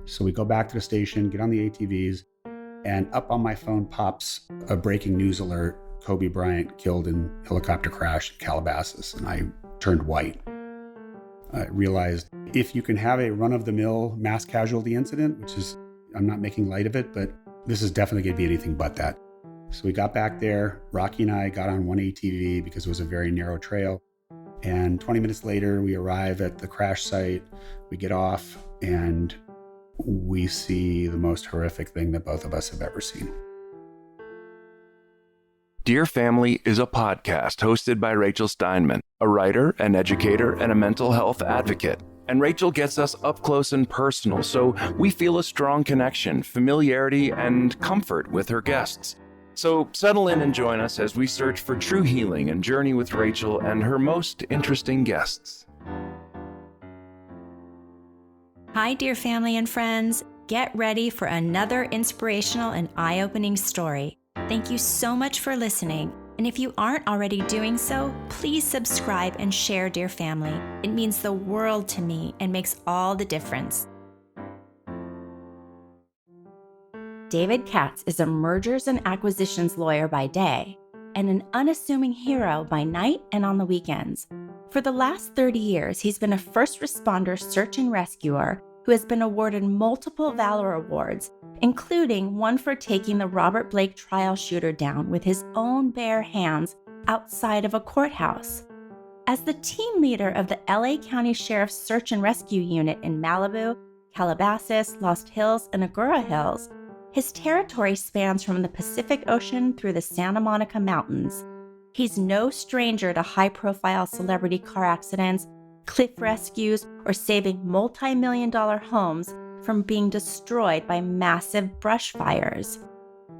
So we go back to the station, get on the ATVs, and up on my phone pops a breaking news alert: Kobe Bryant killed in helicopter crash in Calabasas. And I turned white. I realized if you can have a run-of-the-mill mass casualty incident, which is, I'm not making light of it, but this is definitely going to be anything but that. So we got back there. Rocky and I got on one ATV because it was a very narrow trail. And 20 minutes later, we arrive at the crash site. We get off and we see the most horrific thing that both of us have ever seen. Dear Family is a podcast hosted by Rachel Steinman, a writer, an educator, and a mental health advocate. And Rachel gets us up close and personal, so we feel a strong connection, familiarity, and comfort with her guests. So settle in and join us as we search for true healing and journey with Rachel and her most interesting guests. Hi, dear family and friends. Get ready for another inspirational and eye-opening story. Thank you so much for listening. And if you aren't already doing so, please subscribe and share, dear family. It means the world to me and makes all the difference. David Katz is a mergers and acquisitions lawyer by day and an unassuming hero by night and on the weekends. For the last 30 years, he's been a first responder search and rescuer who has been awarded multiple Valor Awards, including one for taking the Robert Blake trial shooter down with his own bare hands outside of a courthouse. As the team leader of the LA County Sheriff's Search and Rescue Unit in Malibu, Calabasas, Lost Hills, and Agoura Hills, his territory spans from the Pacific Ocean through the Santa Monica Mountains. He's no stranger to high-profile celebrity car accidents, cliff rescues, or saving multi-million-dollar homes from being destroyed by massive brush fires.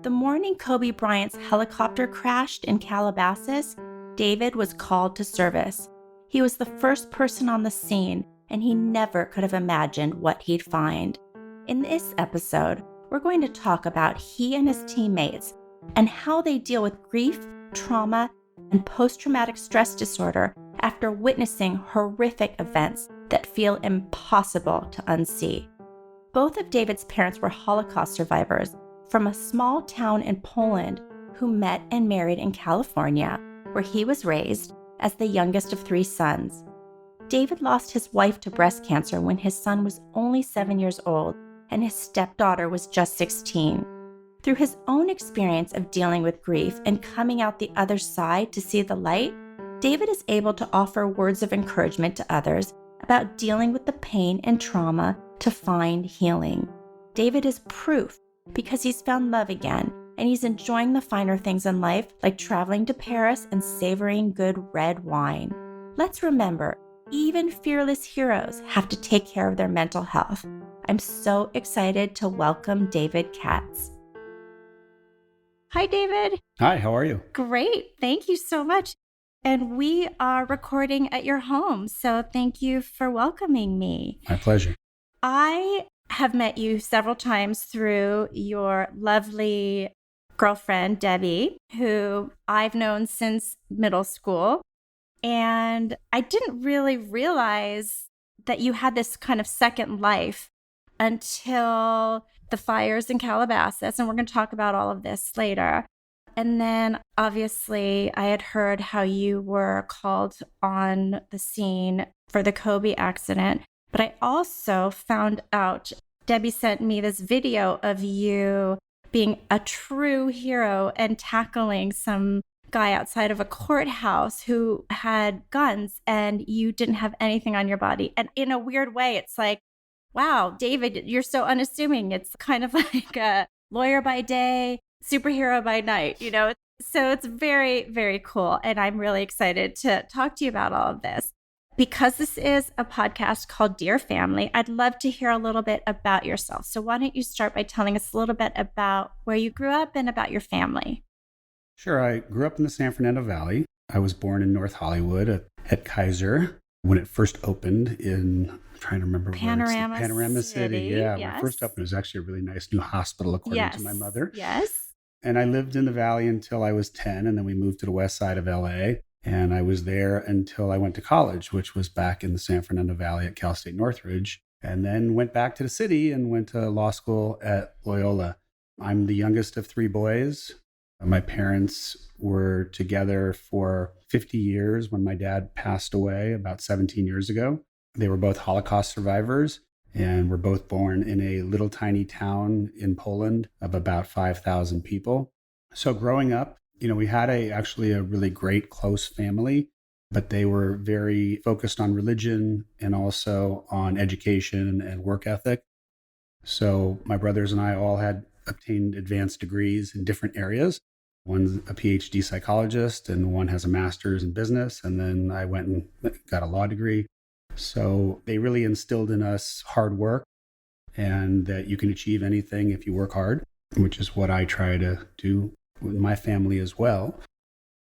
The morning Kobe Bryant's helicopter crashed in Calabasas, David was called to service. He was the first person on the scene, and he never could have imagined what he'd find. In this episode, we're going to talk about he and his teammates and how they deal with grief, trauma, and post-traumatic stress disorder after witnessing horrific events that feel impossible to unsee. Both of David's parents were Holocaust survivors from a small town in Poland who met and married in California, where he was raised as the youngest of 3 sons. David lost his wife to breast cancer when his son was only 7 years old, and his stepdaughter was just 16. Through his own experience of dealing with grief and coming out the other side to see the light, David is able to offer words of encouragement to others about dealing with the pain and trauma to find healing. David is proof because he's found love again, and he's enjoying the finer things in life, like traveling to Paris and savoring good red wine. Let's remember, even fearless heroes have to take care of their mental health. I'm so excited to welcome David Katz. Hi, David. Hi, how are you? Great. Thank you so much. And we are recording at your home, so thank you for welcoming me. My pleasure. I have met you several times through your lovely girlfriend, Debbie, who I've known since middle school. And I didn't really realize that you had this kind of second life until the fires in Calabasas. And we're going to talk about all of this later. And then obviously I had heard how you were called on the scene for the Kobe accident. But I also found out, Debbie sent me this video of you being a true hero and tackling some guy outside of a courthouse who had guns, and you didn't have anything on your body. And in a weird way, it's like, wow, David, you're so unassuming. It's kind of like a lawyer by day, superhero by night, you know? So it's very, very cool. And I'm really excited to talk to you about all of this. Because this is a podcast called Dear Family, I'd love to hear a little bit about yourself. So why don't you start by telling us a little bit about where you grew up and about your family? Sure. I grew up in the San Fernando Valley. I was born in North Hollywood at Kaiser when it first opened in, I'm trying to remember, Panorama City. Yeah, yes. When it first opened, it was actually a really nice new hospital, according to my mother. Yes. And I lived in the Valley until I was 10, and then we moved to the west side of LA. And I was there until I went to college, which was back in the San Fernando Valley at Cal State Northridge. and then went back to the city and went to law school at Loyola. I'm the youngest of three boys. My parents were together for 50 years when my dad passed away about 17 years ago. They were both Holocaust survivors and were both born in a little tiny town in Poland of about 5,000 people. So growing up, we had actually a really great close family, but they were very focused on religion and also on education and work ethic. So my brothers and I all had obtained advanced degrees in different areas. One's a PhD psychologist and one has a master's in business. And then I went and got a law degree. So they really instilled in us hard work and that you can achieve anything if you work hard, which is what I try to do with my family as well.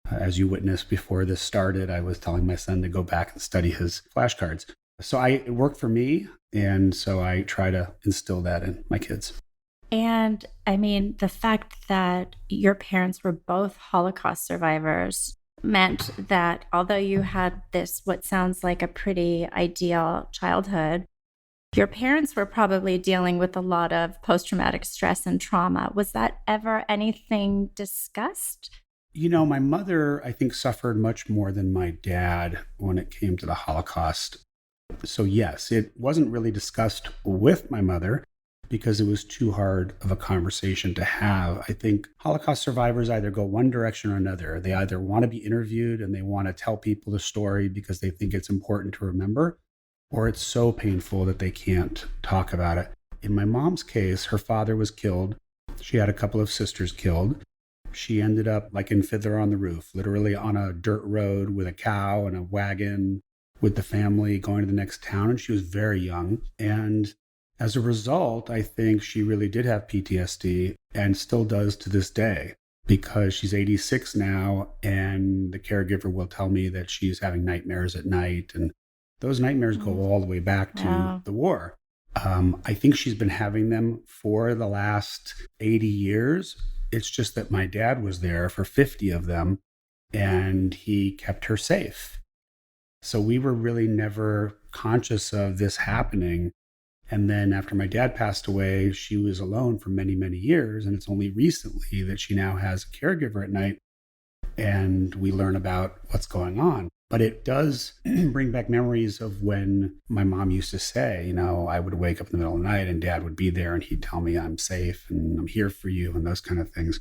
As you witnessed before this started, I was telling my son to go back and study his flashcards. So it worked for me. And so I try to instill that in my kids. And I mean, the fact that your parents were both Holocaust survivors meant that although you had this, what sounds like a pretty ideal childhood, your parents were probably dealing with a lot of post-traumatic stress and trauma. Was that ever anything discussed? My mother, I think, suffered much more than my dad when it came to the Holocaust. So yes, it wasn't really discussed with my mother because it was too hard of a conversation to have. I think Holocaust survivors either go one direction or another. They either want to be interviewed and they want to tell people the story because they think it's important to remember, or it's so painful that they can't talk about it. In my mom's case, her father was killed. She had a couple of sisters killed. She ended up like in Fiddler on the Roof, literally on a dirt road with a cow and a wagon with the family going to the next town. And she was very young. And as a result, I think she really did have PTSD and still does to this day because she's 86 now. And the caregiver will tell me that she's having nightmares at night. And those nightmares go all the way back to the war. I think she's been having them for the last 80 years. It's just that my dad was there for 50 of them and he kept her safe. So we were really never conscious of this happening. And then after my dad passed away, she was alone for many, many years. And it's only recently that she now has a caregiver at night and we learn about what's going on. But it does bring back memories of when my mom used to say, I would wake up in the middle of the night and dad would be there and he'd tell me I'm safe and I'm here for you and those kind of things.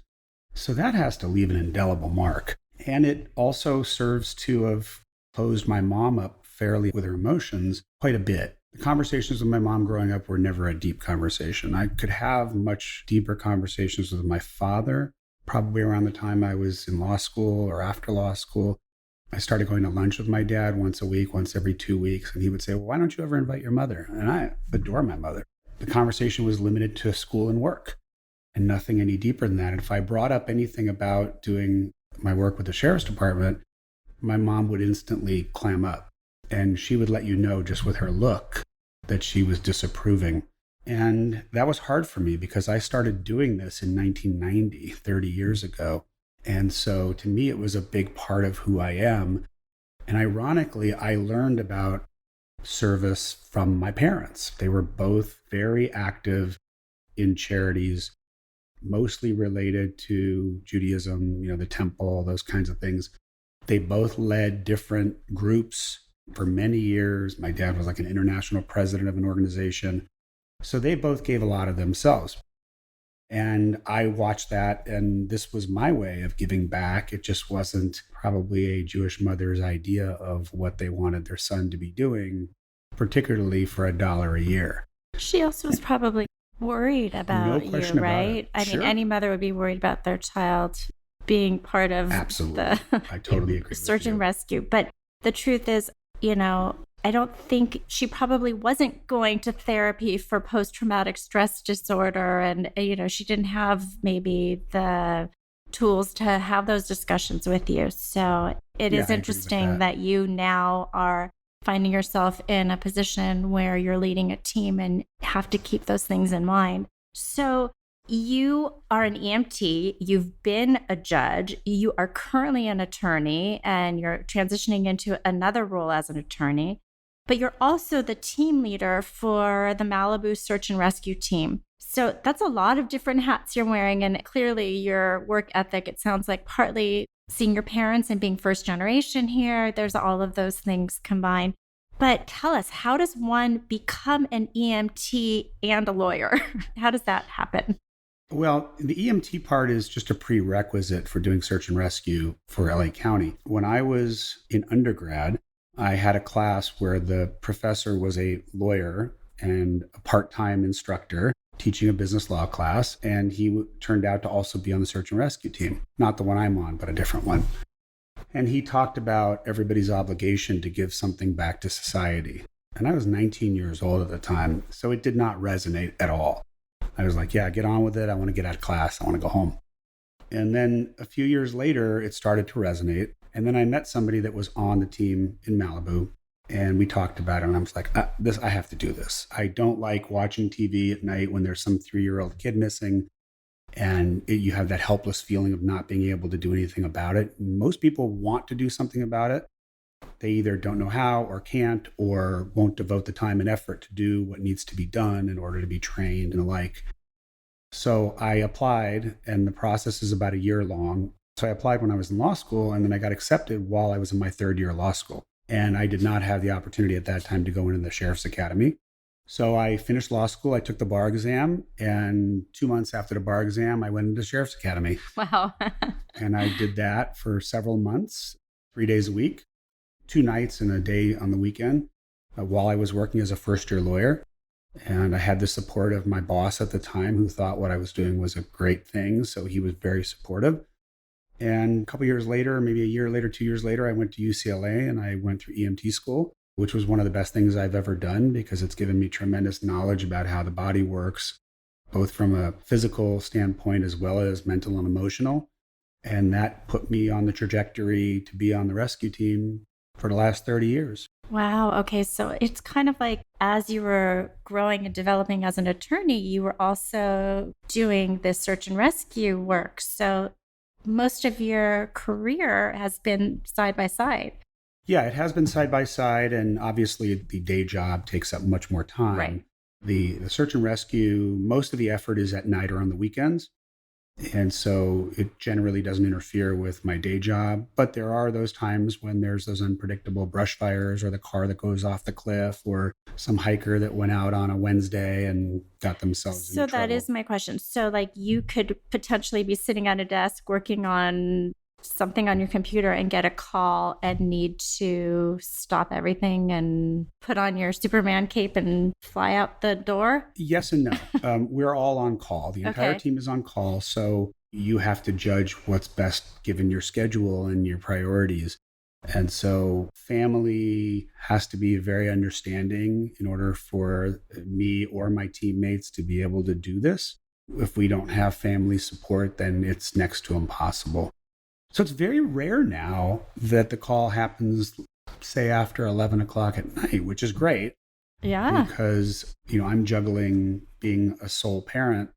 So that has to leave an indelible mark. And it also serves to have closed my mom up fairly with her emotions quite a bit. The conversations with my mom growing up were never a deep conversation. I could have much deeper conversations with my father, probably around the time I was in law school or after law school. I started going to lunch with my dad once a week, once every 2 weeks. And he would say, well, why don't you ever invite your mother? And I adore my mother. The conversation was limited to school and work and nothing any deeper than that. And if I brought up anything about doing my work with the sheriff's department, my mom would instantly clam up. And she would let you know just with her look that she was disapproving. And that was hard for me because I started doing this in 1990, 30 years ago. And so to me, it was a big part of who I am. And ironically, I learned about service from my parents. They were both very active in charities, mostly related to Judaism, the temple, those kinds of things. They both led different groups for many years. My dad was like an international president of an organization. So they both gave a lot of themselves. And I watched that, and this was my way of giving back. It just wasn't probably a Jewish mother's idea of what they wanted their son to be doing, particularly for $1 a year. She also was probably worried about you, right? I mean, any mother would be worried about their child being part of Absolutely. I totally agree. Search and rescue. But the truth is, I don't think she probably wasn't going to therapy for post-traumatic stress disorder. And, she didn't have maybe the tools to have those discussions with you. So it is interesting that you now are finding yourself in a position where you're leading a team and have to keep those things in mind. So you are an EMT, you've been a judge, you are currently an attorney, and you're transitioning into another role as an attorney. but you're also the team leader for the Malibu search and rescue team. So that's a lot of different hats you're wearing. And clearly your work ethic, it sounds like partly seeing your parents and being first generation here. There's all of those things combined. But tell us, how does one become an EMT and a lawyer? How does that happen? Well, the EMT part is just a prerequisite for doing search and rescue for LA County. When I was in undergrad, I had a class where the professor was a lawyer and a part-time instructor teaching a business law class, and he turned out to also be on the search and rescue team. Not the one I'm on, but a different one. And he talked about everybody's obligation to give something back to society. And I was 19 years old at the time, so it did not resonate at all. I was like, yeah, get on with it. I want to get out of class. I want to go home. And then a few years later, it started to resonate. And then I met somebody that was on the team in Malibu, and we talked about it. And I was like, I have to do this. I don't like watching TV at night when there's some 3-year-old kid missing, and you have that helpless feeling of not being able to do anything about it. Most people want to do something about it. They either don't know how or can't, or won't devote the time and effort to do what needs to be done in order to be trained and the like. So I applied, and the process is about a year long. So I applied when I was in law school, and then I got accepted while I was in my 3rd year of law school. And I did not have the opportunity at that time to go into the Sheriff's Academy. So I finished law school, I took the bar exam, and 2 months after the bar exam, I went into the Sheriff's Academy. Wow. And I did that for several months, 3 days a week, 2 nights and a day on the weekend, while I was working as a first-year lawyer. And I had the support of my boss at the time, who thought what I was doing was a great thing. So he was very supportive. And a couple years later, maybe a year later, 2 years later, I went to UCLA and I went through EMT school, which was one of the best things I've ever done because it's given me tremendous knowledge about how the body works, both from a physical standpoint as well as mental and emotional. And that put me on the trajectory to be on the rescue team for the last 30 years. Wow. Okay. So it's kind of like as you were growing and developing as an attorney, you were also doing this search and rescue work. So most of your career has been side by side. Yeah, it has been side by side. And obviously the day job takes up much more time. Right. The search and rescue, most of the effort is at night or on the weekends. And so it generally doesn't interfere with my day job. But there are those times when there's those unpredictable brush fires or the car that goes off the cliff or some hiker that went out on a Wednesday and got themselves in trouble. So that is my question. So like you could potentially be sitting at a desk working on something on your computer and get a call and need to stop everything and put on your Superman cape and fly out the door? Yes and no. We're all on call. The entire team is on call. So you have to judge what's best given your schedule and your priorities. And so family has to be very understanding in order for me or my teammates to be able to do this. If we don't have family support, then it's next to impossible. So it's very rare now that the call happens, say, after 11 o'clock at night, which is great. Yeah. Because, I'm juggling being a sole parent,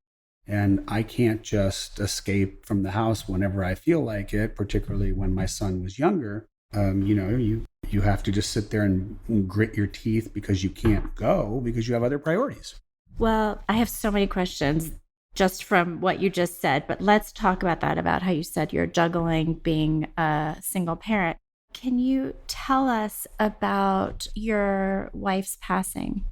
and I can't just escape from the house whenever I feel like it, particularly when my son was younger. You have to just sit there and grit your teeth because you can't go because you have other priorities. Well, I have so many questions just from what you just said, but let's talk about that, about how you said you're juggling being a single parent. Can you tell us about your wife's passing?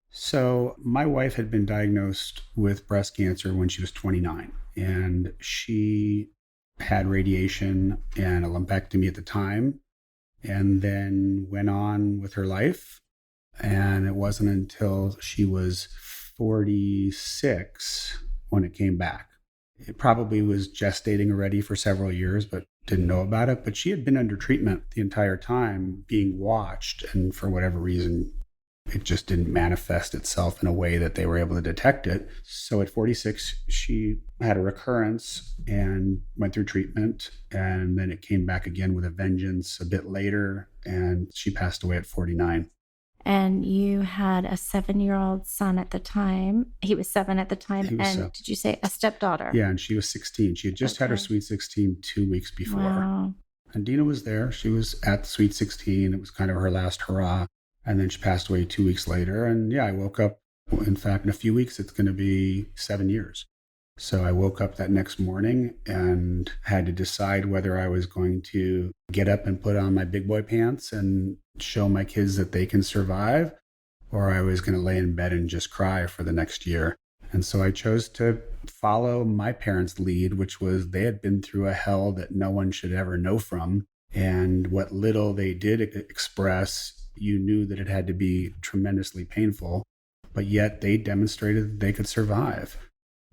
So my wife had been diagnosed with breast cancer when she was 29, and she had radiation and a lumpectomy at the time, and then went on with her life. And it wasn't until she was 46 when it came back. It probably was gestating already for several years, but didn't know about it. But she had been under treatment the entire time, being watched. And for whatever reason, it just didn't manifest itself in a way that they were able to detect it. So at 46, she had a recurrence and went through treatment. And then it came back again with a vengeance a bit later. And she passed away at 49. And you had a 7-year-old son at the time. He was 7 at the time. And 7. Did you say a stepdaughter? Yeah, and she was 16. She had just had her Sweet 16 2 weeks before. Wow. And Dina was there. She was at the Sweet 16. It was kind of her last hurrah. And then she passed away 2 weeks later. And yeah, I woke up. In fact, in a few weeks, it's going to be 7 years. So I woke up that next morning and had to decide whether I was going to get up and put on my big boy pants and show my kids that they can survive, or I was going to lay in bed and just cry for the next year. And so I chose to follow my parents' lead, which was they had been through a hell that no one should ever know from. And what little they did express, you knew that it had to be tremendously painful, but yet they demonstrated that they could survive.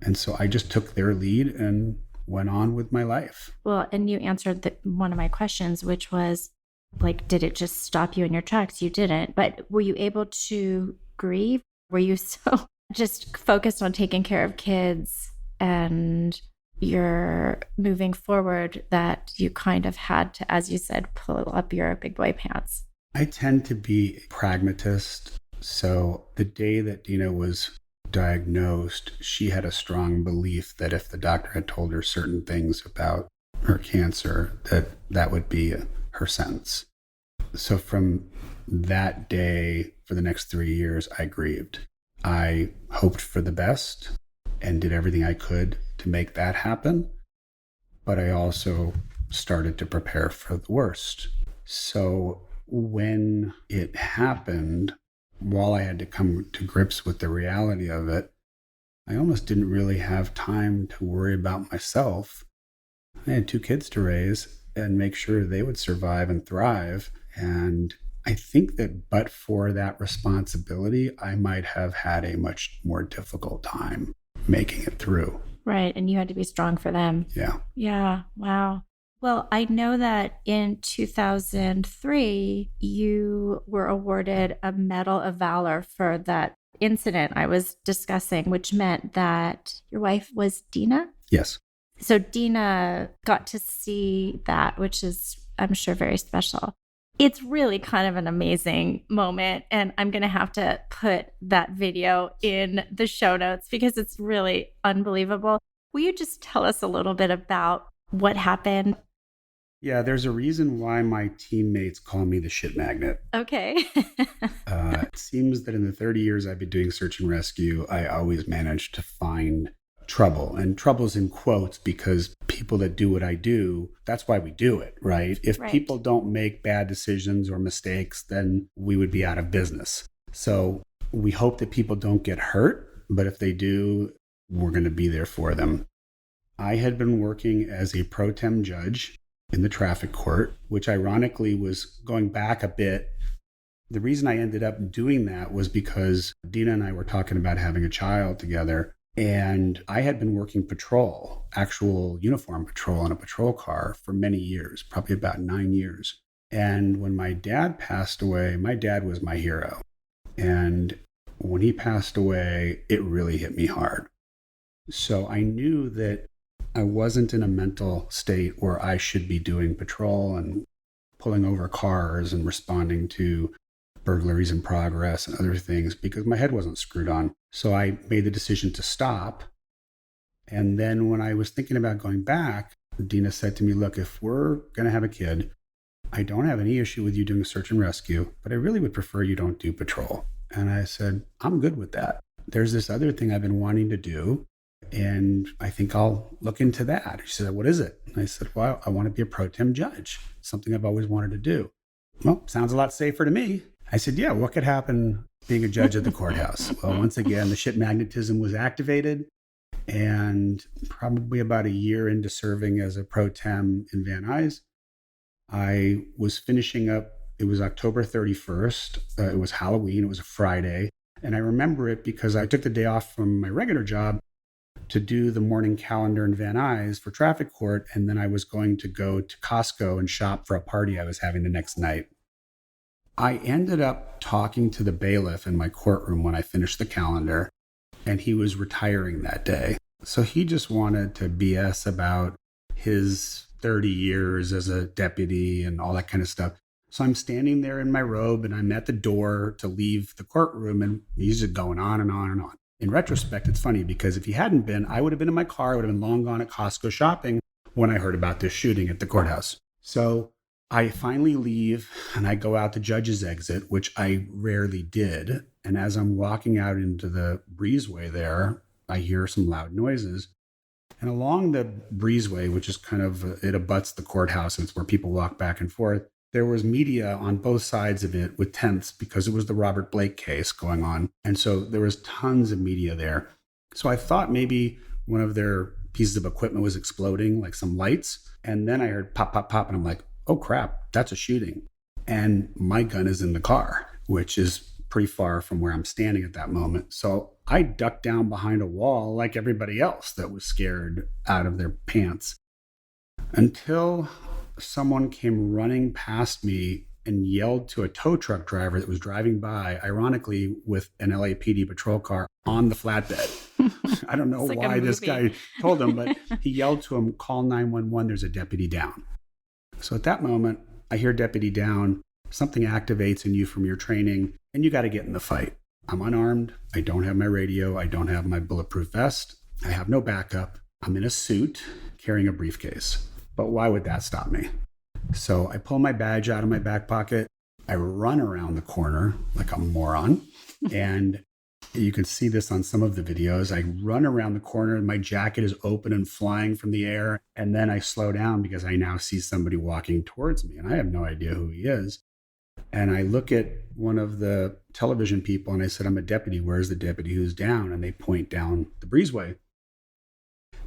And so I just took their lead and went on with my life. Well, and you answered one of my questions, which was like, did it just stop you in your tracks? You didn't. But were you able to grieve? Were you so just focused on taking care of kids and you're moving forward that you kind of had to, as you said, pull up your big boy pants? I tend to be a pragmatist. So the day that Dina was diagnosed, she had a strong belief that if the doctor had told her certain things about her cancer, that would be her sentence. So from that day, for the next 3 years, I grieved. I hoped for the best and did everything I could to make that happen. But I also started to prepare for the worst. So when it happened, while I had to come to grips with the reality of it, I almost didn't really have time to worry about myself. I had 2 kids to raise and make sure they would survive and thrive. And I think that but for that responsibility, I might have had a much more difficult time making it through. Right. And you had to be strong for them. Yeah. Yeah. Wow. Well, I know that in 2003, you were awarded a Medal of Valor for that incident I was discussing, which meant that your wife was Dina? Yes. So Dina got to see that, which is, I'm sure, very special. It's really kind of an amazing moment, and I'm going to have to put that video in the show notes because it's really unbelievable. Will you just tell us a little bit about what happened? Yeah, there's a reason why my teammates call me the shit magnet. Okay. It seems that in the 30 years I've been doing search and rescue, I always manage to find trouble. And trouble's in quotes because people that do what I do, that's why we do it, right? If people don't make bad decisions or mistakes, then we would be out of business. So we hope that people don't get hurt, but if they do, we're going to be there for them. I had been working as a pro tem judge in the traffic court, which ironically was going back a bit. The reason I ended up doing that was because Dina and I were talking about having a child together, and I had been working patrol, actual uniform patrol on a patrol car for many years, probably about 9 years. And when my dad passed away, my dad was my hero. And when he passed away, it really hit me hard. So I knew that I wasn't in a mental state where I should be doing patrol and pulling over cars and responding to burglaries in progress and other things because my head wasn't screwed on. So I made the decision to stop. And then when I was thinking about going back, Dina said to me, look, if we're going to have a kid, I don't have any issue with you doing search and rescue, but I really would prefer you don't do patrol. And I said, I'm good with that. There's this other thing I've been wanting to do, and I think I'll look into that. She said, what is it? And I said, well, I want to be a pro tem judge, something I've always wanted to do. Well, sounds a lot safer to me. I said, yeah, what could happen being a judge at the courthouse? Well, once again, the shit magnetism was activated. And probably about a year into serving as a pro tem in Van Nuys, I was finishing up. It was October 31st. It was Halloween. It was a Friday. And I remember it because I took the day off from my regular job to do the morning calendar in Van Nuys for traffic court. And then I was going to go to Costco and shop for a party I was having the next night. I ended up talking to the bailiff in my courtroom when I finished the calendar, and he was retiring that day. So he just wanted to BS about his 30 years as a deputy and all that kind of stuff. So I'm standing there in my robe and I'm at the door to leave the courtroom, and he's just going on and on and on. In retrospect, it's funny because if he hadn't been, I would have been in my car. I would have been long gone at Costco shopping when I heard about this shooting at the courthouse. So I finally leave and I go out the judge's exit, which I rarely did. And as I'm walking out into the breezeway there, I hear some loud noises. And along the breezeway, which is kind of, it abuts the courthouse, and it's where people walk back and forth, there was media on both sides of it with tents because it was the Robert Blake case going on. And so there was tons of media there. So I thought maybe one of their pieces of equipment was exploding, like some lights. And then I heard pop, pop, pop. And I'm like, oh crap, that's a shooting. And my gun is in the car, which is pretty far from where I'm standing at that moment. So I ducked down behind a wall like everybody else that was scared out of their pants until someone came running past me and yelled to a tow truck driver that was driving by, ironically, with an LAPD patrol car on the flatbed. I don't know like why this guy told him, but he yelled to him, call 911, there's a deputy down. So at that moment, I hear deputy down, something activates in you from your training, and you got to get in the fight. I'm unarmed. I don't have my radio. I don't have my bulletproof vest. I have no backup. I'm in a suit carrying a briefcase. But why would that stop me? So I pull my badge out of my back pocket. I run around the corner like a moron. And you can see this on some of the videos. I run around the corner and my jacket is open and flying from the air. And then I slow down because I now see somebody walking towards me and I have no idea who he is. And I look at one of the television people and I said, I'm a deputy. Where's the deputy who's down? And they point down the breezeway.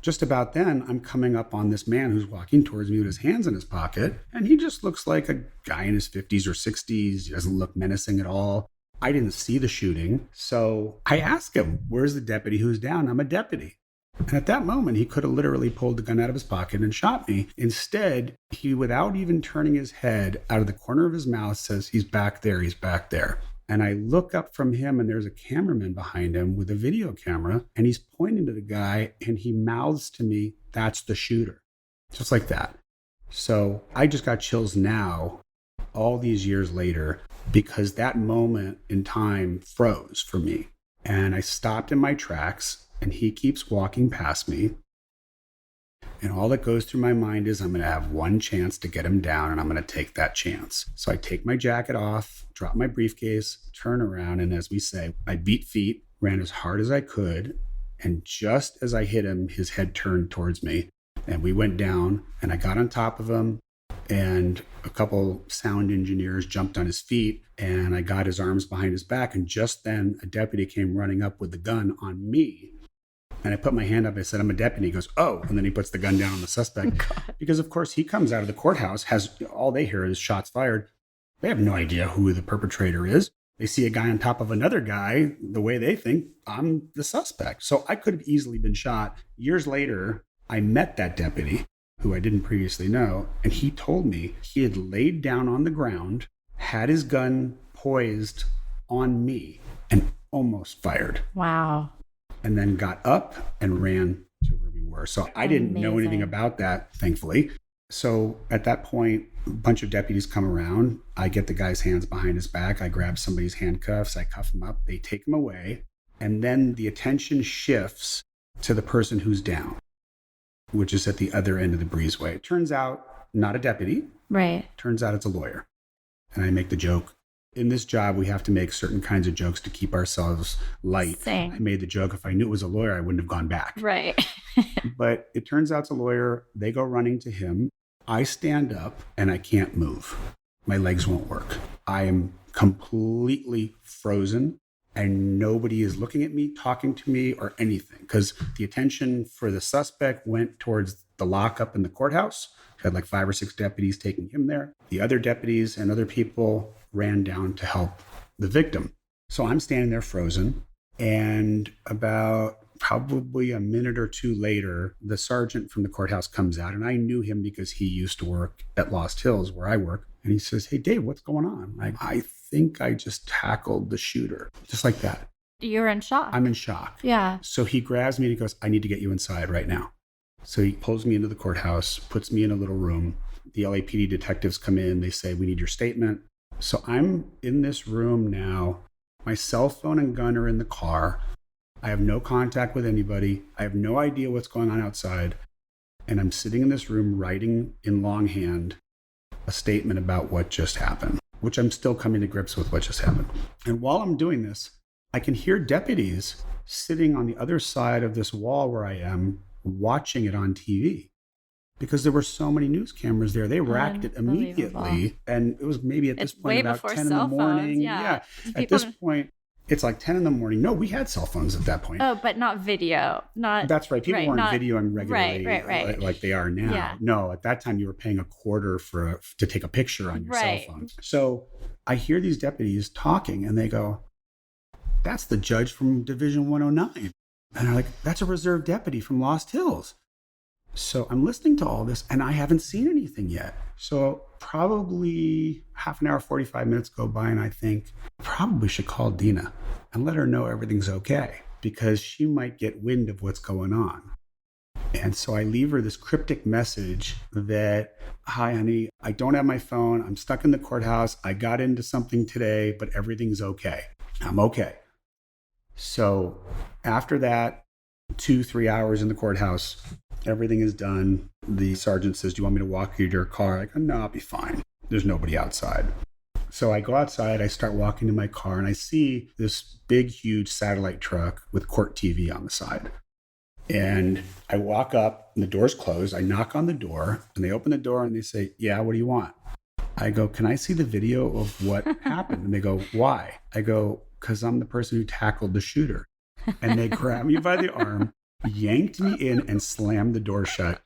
Just about then, I'm coming up on this man who's walking towards me with his hands in his pocket. And he just looks like a guy in his 50s or 60s. He doesn't look menacing at all. I didn't see the shooting. So I asked him, where's the deputy who's down? I'm a deputy. And at that moment, he could have literally pulled the gun out of his pocket and shot me. Instead, he, without even turning his head, out of the corner of his mouth says, he's back there, he's back there. And I look up from him and there's a cameraman behind him with a video camera and he's pointing to the guy and he mouths to me, that's the shooter. Just like that. So I just got chills now, all these years later, because that moment in time froze for me. And I stopped in my tracks and he keeps walking past me. And all that goes through my mind is I'm going to have one chance to get him down and I'm going to take that chance. So I take my jacket off, drop my briefcase, turn around. And as we say, I beat feet, ran as hard as I could. And just as I hit him, his head turned towards me and we went down and I got on top of him and a couple sound engineers jumped on his feet and I got his arms behind his back. And just then a deputy came running up with the gun on me. And I put my hand up, I said, I'm a deputy. He goes, oh, and then he puts the gun down on the suspect. Because of course he comes out of the courthouse, has all they hear is shots fired. They have no idea who the perpetrator is. They see a guy on top of another guy, the way they think I'm the suspect. So I could have easily been shot. Years later, I met that deputy who I didn't previously know. And he told me he had laid down on the ground, had his gun poised on me and almost fired. Wow. And then got up and ran to where we were. So I didn't know anything about that, thankfully. So at that point, a bunch of deputies come around. I get the guy's hands behind his back. I grab somebody's handcuffs. I cuff him up. They take him away. And then the attention shifts to the person who's down, which is at the other end of the breezeway. It turns out not a deputy. Right. Turns out it's a lawyer. And I make the joke. In this job, we have to make certain kinds of jokes to keep ourselves light. Same. I made the joke, if I knew it was a lawyer, I wouldn't have gone back. Right. But it turns out it's a lawyer. They go running to him. I stand up and I can't move. My legs won't work. I am completely frozen and nobody is looking at me, talking to me or anything because the attention for the suspect went towards the lockup in the courthouse. Had like 5 or 6 deputies taking him there. The other deputies and other people ran down to help the victim. So I'm standing there frozen. And about probably a minute or two later, the sergeant from the courthouse comes out. And I knew him because he used to work at Lost Hills where I work. And he says, hey, Dave, what's going on? I think I just tackled the shooter. Just like that. You're in shock. I'm in shock. Yeah. So he grabs me and he goes, I need to get you inside right now. So he pulls me into the courthouse, puts me in a little room. The LAPD detectives come in. They say, we need your statement. So I'm in this room now. My cell phone and gun are in the car. I have no contact with anybody. I have no idea what's going on outside. And I'm sitting in this room writing in longhand a statement about what just happened, which I'm still coming to grips with what just happened. And while I'm doing this, I can hear deputies sitting on the other side of this wall where I am, watching it on TV. Because there were so many news cameras there. They racked it immediately. And it was maybe at this point about 10 in the morning. Phones, yeah. At this point, it's like 10 in the morning. No, we had cell phones at that point. Oh, but not video. That's right. People weren't videoing regularly like they are now. Yeah. No, at that time you were paying a quarter to take a picture on your cell phone. So I hear these deputies talking and they go, "That's the judge from Division 109. And they're like, "That's a reserve deputy from Lost Hills." So I'm listening to all this and I haven't seen anything yet. So probably half an hour, 45 minutes go by and I think I probably should call Dina and let her know everything's okay because she might get wind of what's going on. And so I leave her this cryptic message that, "Hi, honey, I don't have my phone. I'm stuck in the courthouse. I got into something today, but everything's okay. I'm okay." So after that, 2-3 hours in the courthouse, everything is done. The sergeant says, "Do you want me to walk you to your car?" I go, "No, I'll be fine. There's nobody outside." So I go outside, I start walking to my car, and I see this big, huge satellite truck with court TV on the side. And I walk up, and the door's closed. I knock on the door, and they open the door, and they say, "Yeah, what do you want?" I go, "Can I see the video of what happened?" And they go, "Why?" I go, "Because I'm the person who tackled the shooter." And they grab me by the arm, yanked me in and slammed the door shut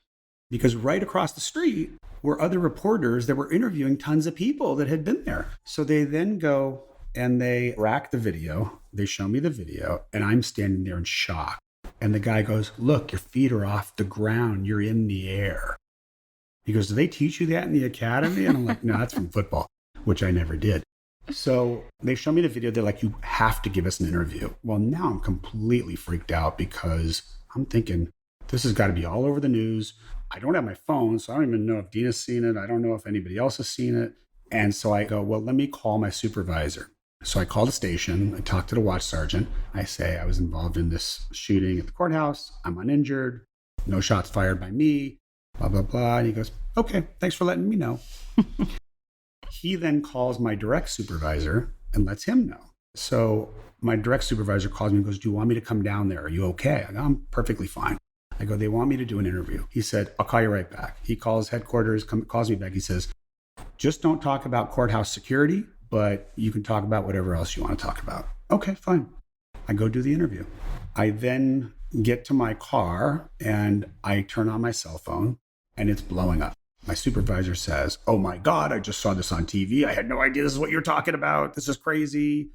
because right across the street were other reporters that were interviewing tons of people that had been there. So they then go and they rack the video. They show me the video and I'm standing there in shock. And the guy goes, "Look, your feet are off the ground. You're in the air." He goes, "Do they teach you that in the academy?" And I'm like, "No, that's from football," which I never did. So they show me the video. They're like, "You have to give us an interview." Well, now I'm completely freaked out because I'm thinking, this has got to be all over the news. I don't have my phone, so I don't even know if Dina's seen it. I don't know if anybody else has seen it. And so I go, well, let me call my supervisor. So I call the station. I talk to the watch sergeant. I say, "I was involved in this shooting at the courthouse. I'm uninjured. No shots fired by me, blah, blah, blah." And he goes, "Okay, thanks for letting me know." He then calls my direct supervisor and lets him know. So my direct supervisor calls me and goes, "Do you want me to come down there? Are you okay?" I go, "I'm perfectly fine." I go, "They want me to do an interview." He said, "I'll call you right back." He calls headquarters, calls me back. He says, "Just don't talk about courthouse security, but you can talk about whatever else you want to talk about." Okay, fine. I go do the interview. I then get to my car and I turn on my cell phone and it's blowing up. My supervisor says, "Oh my God, I just saw this on TV. I had no idea this is what you're talking about. This is crazy.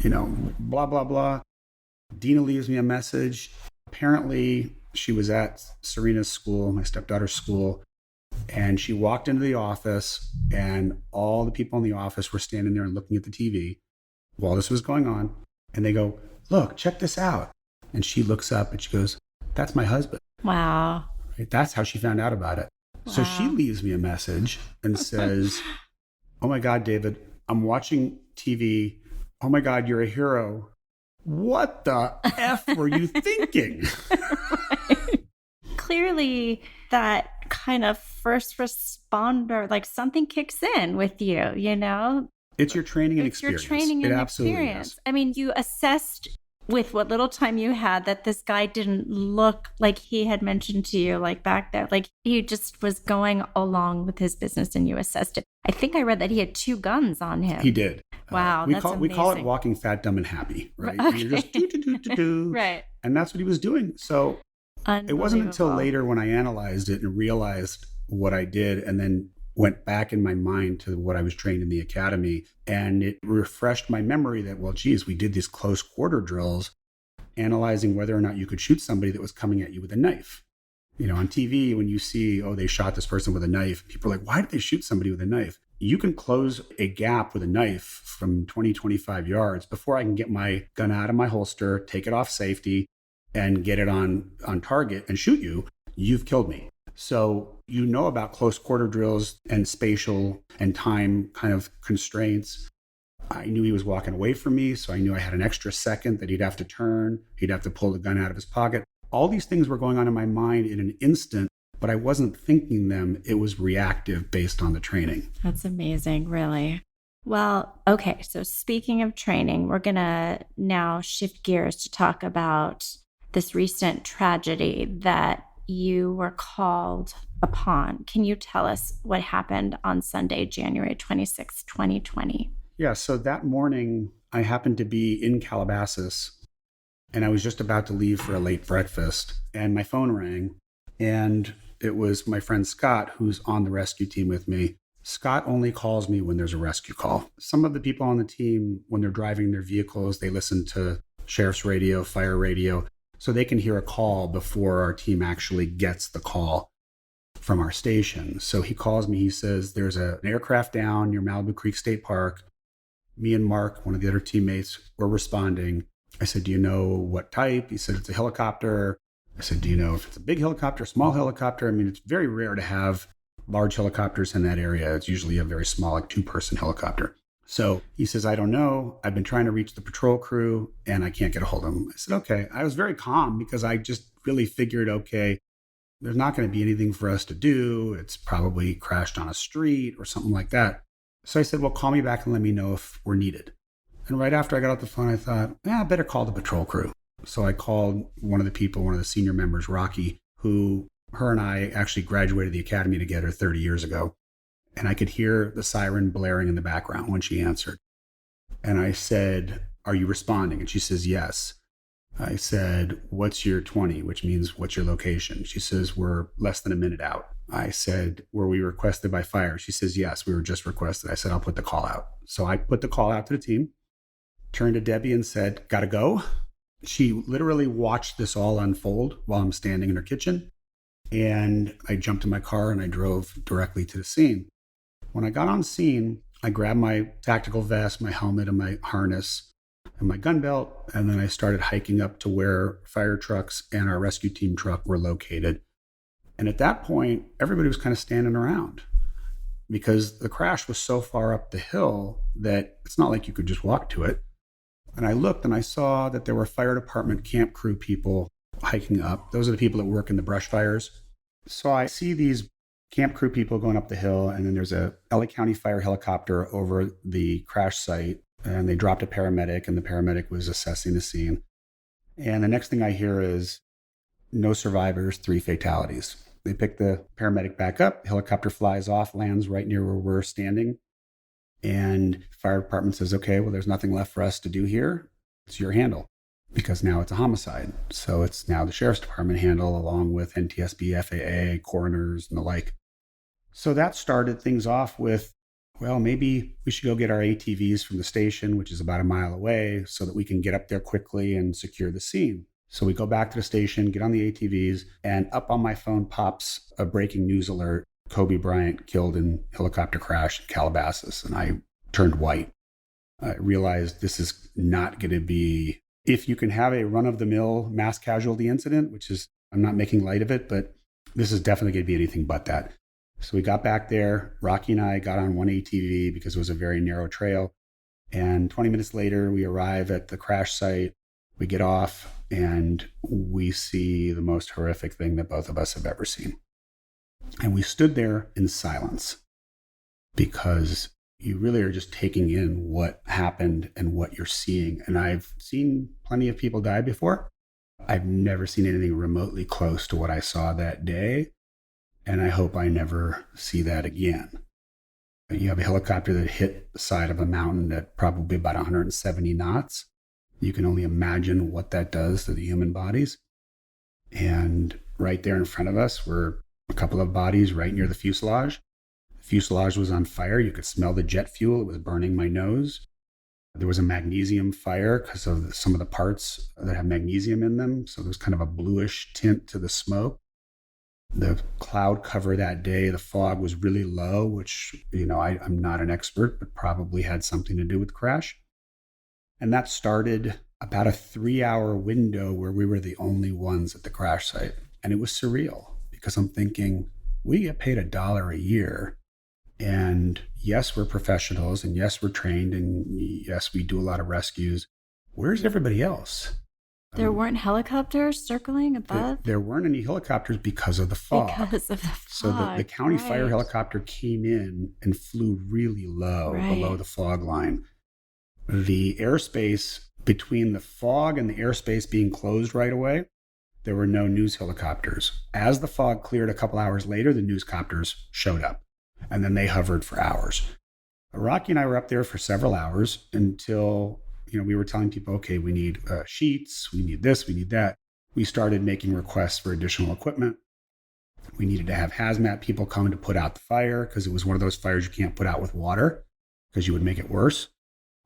Blah, blah, blah." Dina leaves me a message. Apparently, she was at Serena's school, my stepdaughter's school, and she walked into the office, and all the people in the office were standing there and looking at the TV while this was going on. And they go, "Look, check this out." And she looks up and she goes, "That's my husband." Wow. Right? That's how she found out about it. Wow. So she leaves me a message and says, "Oh my God, David, I'm watching TV. Oh my God, you're a hero. What the F were you thinking?" Right. Clearly, that kind of first responder, like something kicks in with you, It's your training and experience. It's your training and absolutely experience. Is. I mean, you assessed with what little time you had that this guy didn't look like he had mentioned to you, like back there. Like he just was going along with his business and you assessed it. I think I read that he had 2 guns on him. He did. Wow, we call it walking fat, dumb, and happy, right? Okay. You're just do. Right. And that's what he was doing. So it wasn't until later when I analyzed it and realized what I did and then went back in my mind to what I was trained in the academy. And it refreshed my memory that, well, geez, we did these close quarter drills analyzing whether or not you could shoot somebody that was coming at you with a knife. On TV, when you see, oh, they shot this person with a knife, people are like, why did they shoot somebody with a knife? You can close a gap with a knife from 20, 25 yards before I can get my gun out of my holster, take it off safety, and get it on target and shoot you. You've killed me. So about close quarter drills and spatial and time kind of constraints. I knew he was walking away from me, so I knew I had an extra second that he'd have to turn. He'd have to pull the gun out of his pocket. All these things were going on in my mind in an instant but I wasn't thinking them. It was reactive based on the training. That's amazing, really. Well, okay. So speaking of training, we're going to now shift gears to talk about this recent tragedy that you were called upon. Can you tell us what happened on Sunday, January 26, 2020? Yeah, so that morning, I happened to be in Calabasas, and I was just about to leave for a late breakfast, and my phone rang, and it was my friend Scott, who's on the rescue team with me. Scott only calls me when there's a rescue call. Some of the people on the team, when they're driving their vehicles, they listen to sheriff's radio, fire radio, so they can hear a call before our team actually gets the call from our station. So he calls me, he says, there's an aircraft down near Malibu Creek State Park. Me and Mark, one of the other teammates, were responding. I said, do you know what type? He said, it's a helicopter. I said, do you know if it's a big helicopter, small helicopter? I mean, it's very rare to have large helicopters in that area. It's usually a very small, like 2-person helicopter. So he says, I don't know. I've been trying to reach the patrol crew and I can't get a hold of them. I said, okay. I was very calm because I just really figured, okay, there's not going to be anything for us to do. It's probably crashed on a street or something like that. So I said, well, call me back and let me know if we're needed. And right after I got off the phone, I thought, I better call the patrol crew. So I called one of the people, one of the senior members, Rocky, who her and I actually graduated the academy together 30 years ago. And I could hear the siren blaring in the background when she answered. And I said, are you responding? And she says, yes. I said, what's your 20, which means what's your location? She says, we're less than a minute out. I said, were we requested by fire? She says, yes, we were just requested. I said, I'll put the call out. So I put the call out to the team, turned to Debbie and said, gotta go. She literally watched this all unfold while I'm standing in her kitchen. And I jumped in my car and I drove directly to the scene. When I got on scene, I grabbed my tactical vest, my helmet, and my harness, and my gun belt, and then I started hiking up to where fire trucks and our rescue team truck were located. And at that point, everybody was kind of standing around because the crash was so far up the hill that it's not like you could just walk to it. And I looked and I saw that there were fire department camp crew people hiking up. Those are the people that work in the brush fires. So I see these camp crew people going up the hill, and then there's a LA County fire helicopter over the crash site, and they dropped a paramedic, and the paramedic was assessing the scene. And the next thing I hear is no survivors, 3 fatalities. They pick the paramedic back up, the helicopter flies off, lands right near where we're standing, and fire department says, okay, well, there's nothing left for us to do here. It's your handle, because now it's a homicide. So it's now the sheriff's department handle, along with NTSB, FAA, coroners, and the like. So that started things off with, well, maybe we should go get our ATVs from the station, which is about a mile away, so that we can get up there quickly and secure the scene. So we go back to the station, get on the ATVs, and up on my phone pops a breaking news alert: Kobe Bryant killed in helicopter crash in Calabasas. And I turned white. I realized this is not going to be, if you can have a run-of-the-mill mass casualty incident, which is, I'm not making light of it, but this is definitely going to be anything but that. So we got back there. Rocky and I got on one ATV because it was a very narrow trail. And 20 minutes later, we arrive at the crash site. We get off and we see the most horrific thing that both of us have ever seen. And we stood there in silence because you really are just taking in what happened and what you're seeing. And I've seen plenty of people die before. I've never seen anything remotely close to what I saw that day. And I hope I never see that again. You have a helicopter that hit the side of a mountain at probably about 170 knots. You can only imagine what that does to the human bodies. And right there in front of us were a couple of bodies right near the fuselage. The fuselage was on fire. You could smell the jet fuel. It was burning my nose. There was a magnesium fire because of some of the parts that have magnesium in them. So there was kind of a bluish tint to the smoke. The cloud cover that day, the fog was really low, which, I'm not an expert, but probably had something to do with the crash. And that started about a 3-hour window where we were the only ones at the crash site. And it was surreal because I'm thinking, we get paid $1 a year. And yes, we're professionals, and yes, we're trained, and yes, we do a lot of rescues. Where's everybody else? There weren't helicopters circling above? There weren't any helicopters because of the fog. Because of the fog. So the county fire helicopter came in and flew really low below the fog line. The airspace between the fog and the airspace being closed right away, there were no news helicopters. As the fog cleared a couple hours later, the newscopters showed up, and then they hovered for hours. Rocky and I were up there for several hours until, we were telling people, okay, we need sheets, we need this, we need that. We started making requests for additional equipment. We needed to have hazmat people come to put out the fire because it was one of those fires you can't put out with water because you would make it worse.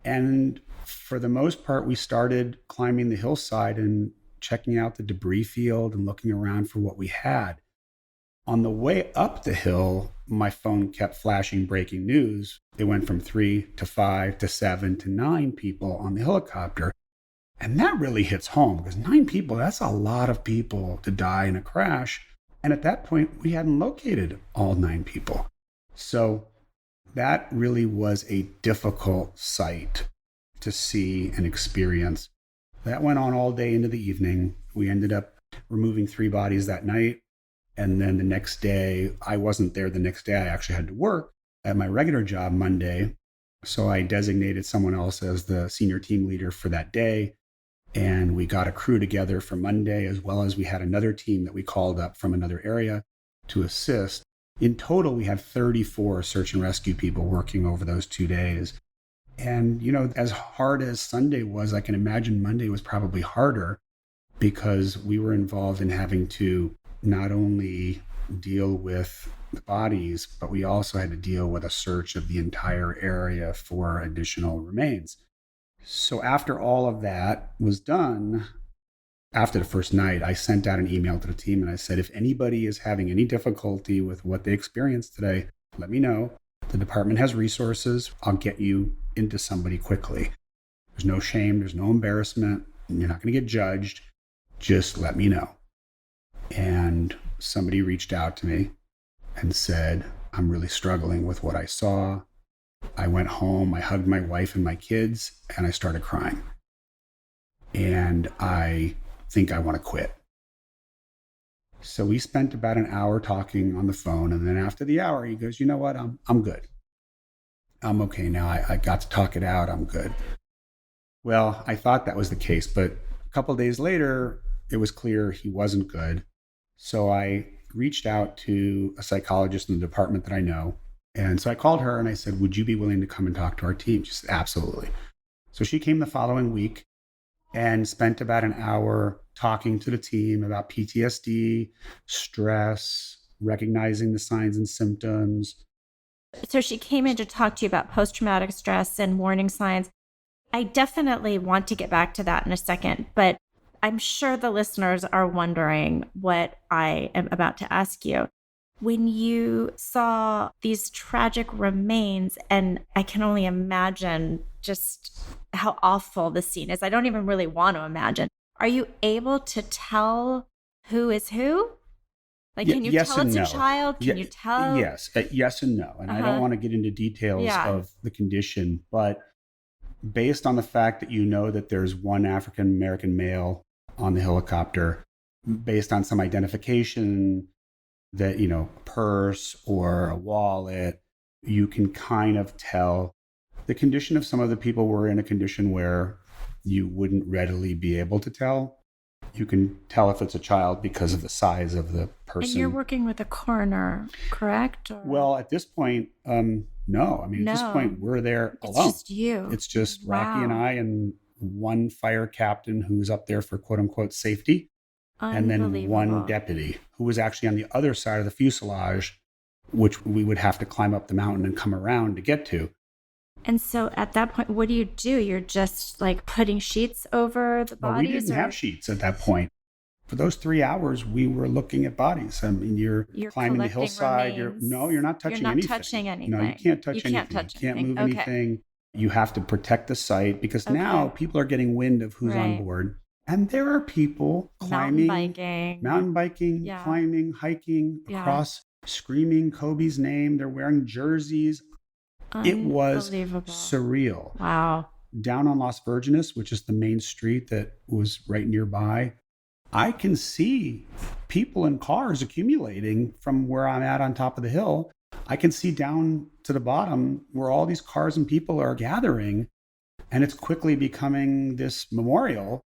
And for the most part, we started climbing the hillside and checking out the debris field and looking around for what we had. On the way up the hill, my phone kept flashing breaking news. It went from 3 to 5 to 7 to 9 people on the helicopter. And that really hits home because 9 people, that's a lot of people to die in a crash. And at that point, we hadn't located all 9 people. So that really was a difficult sight to see and experience. That went on all day into the evening. We ended up removing 3 bodies that night. And then the next day, I wasn't there the next day. I actually had to work at my regular job Monday. So I designated someone else as the senior team leader for that day. And we got a crew together for Monday, as well as we had another team that we called up from another area to assist. In total, we had 34 search and rescue people working over those 2 days. And, as hard as Sunday was, I can imagine Monday was probably harder because we were involved in having to not only deal with the bodies, but we also had to deal with a search of the entire area for additional remains. So after all of that was done, after the first night, I sent out an email to the team and I said, if anybody is having any difficulty with what they experienced today, let me know. The department has resources. I'll get you into somebody quickly. There's no shame. There's no embarrassment. You're not going to get judged. Just let me know. And somebody reached out to me and said, I'm really struggling with what I saw. I went home, I hugged my wife and my kids, and I started crying. And I think I want to quit. So we spent about an hour talking on the phone. And then after the hour, he goes, you know what? I'm good. I'm okay now. I got to talk it out. I'm good. Well, I thought that was the case, but a couple of days later, it was clear he wasn't good. So I reached out to a psychologist in the department that I know. And so I called her and I said, would you be willing to come and talk to our team? She said, absolutely. So she came the following week and spent about an hour talking to the team about PTSD, stress, recognizing the signs and symptoms. So she came in to talk to you about post-traumatic stress and warning signs. I definitely want to get back to that in a second, but I'm sure the listeners are wondering what I am about to ask you. When you saw these tragic remains, and I can only imagine just how awful the scene is. I don't even really want to imagine. Are you able to tell who is who? Like, can you tell it's a child? Can you tell? Yes. Yes and no. And I don't want to get into details of the condition, but based on the fact that that there's one African-American male on the helicopter, based on some identification that, a purse or a wallet, you can kind of tell the condition of some of the people were in a condition where you wouldn't readily be able to tell. You can tell if it's a child because of the size of the person. And you're working with a coroner, correct? Or? Well, at this point, no. I mean, at this point, we're there alone. It's just you. It's just Rocky and I and one fire captain who's up there for quote unquote safety. And then one deputy who was actually on the other side of the fuselage, which we would have to climb up the mountain and come around to get to. And so at that point, what do? You're just like putting sheets over the bodies? Well, we didn't have sheets at that point. For those 3 hours, we were looking at bodies. I mean, you're climbing the hillside. You're not touching anything. You're not touching anything. No, you can't touch anything. You can't move anything. You have to protect the site because now people are getting wind of who's on board. And there are people climbing, mountain biking, climbing, hiking across, screaming Kobe's name. They're wearing jerseys. It was surreal. Wow. down on Las Virgenes, which is the main street that was right nearby, I can see people in cars accumulating from where I'm at on top of the hill. I can see down to the bottom where all these cars and people are gathering, and it's quickly becoming this memorial.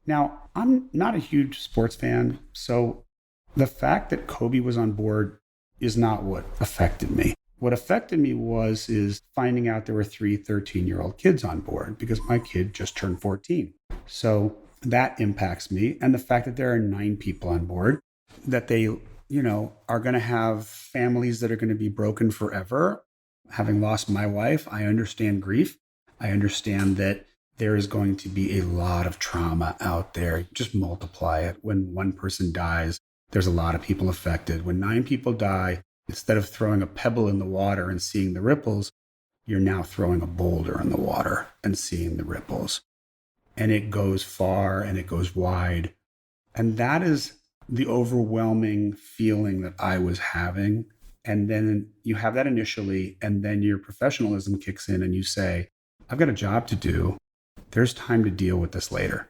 Now, I'm not a huge sports fan, so the fact that Kobe was on board is not what affected me. What affected me is finding out there were 3 13-year-old kids on board, because my kid just turned 14. So that impacts me. And the fact that there are 9 people on board, that they, are going to have families that are going to be broken forever. Having lost my wife, I understand grief. I understand that there is going to be a lot of trauma out there. Just multiply it. When one person dies, there's a lot of people affected. When 9 people die, instead of throwing a pebble in the water and seeing the ripples, you're now throwing a boulder in the water and seeing the ripples. And it goes far and it goes wide. And that is the overwhelming feeling that I was having. And then you have that initially, and then your professionalism kicks in and you say, I've got a job to do. There's time to deal with this later.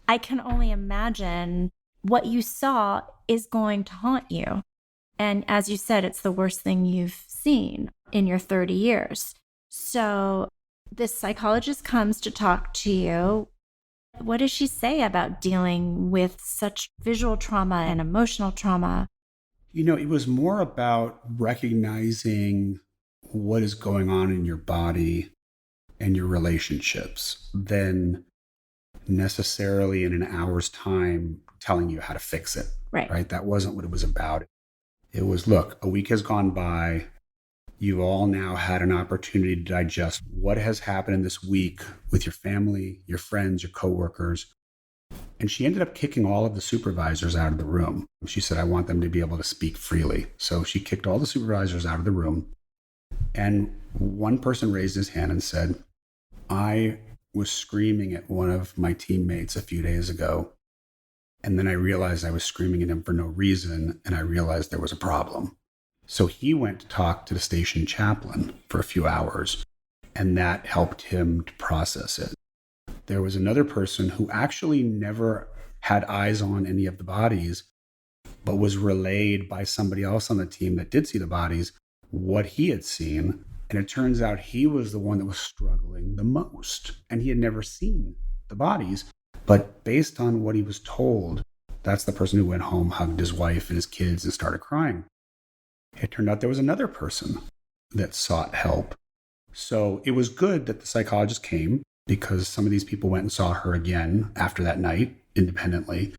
I can only imagine what you saw is going to haunt you. And as you said, it's the worst thing you've seen in your 30 years. So this psychologist comes to talk to you. What does she say about dealing with such visual trauma and emotional trauma? It was more about recognizing what is going on in your body and your relationships than necessarily in an hour's time telling you how to fix it. Right? That wasn't what it was about. It was, look, a week has gone by. You've all now had an opportunity to digest what has happened in this week with your family, your friends, your coworkers. And she ended up kicking all of the supervisors out of the room. She said, I want them to be able to speak freely. So she kicked all the supervisors out of the room. And one person raised his hand and said, I was screaming at one of my teammates a few days ago. And then I realized I was screaming at him for no reason. And I realized there was a problem. So he went to talk to the station chaplain for a few hours, and that helped him to process it. There was another person who actually never had eyes on any of the bodies, but was relayed by somebody else on the team that did see the bodies what he had seen. And it turns out he was the one that was struggling the most, and he had never seen the bodies. But based on what he was told, that's the person who went home, hugged his wife and his kids, and started crying. It turned out there was another person that sought help. So it was good that the psychologist came, because some of these people went and saw her again after that night independently.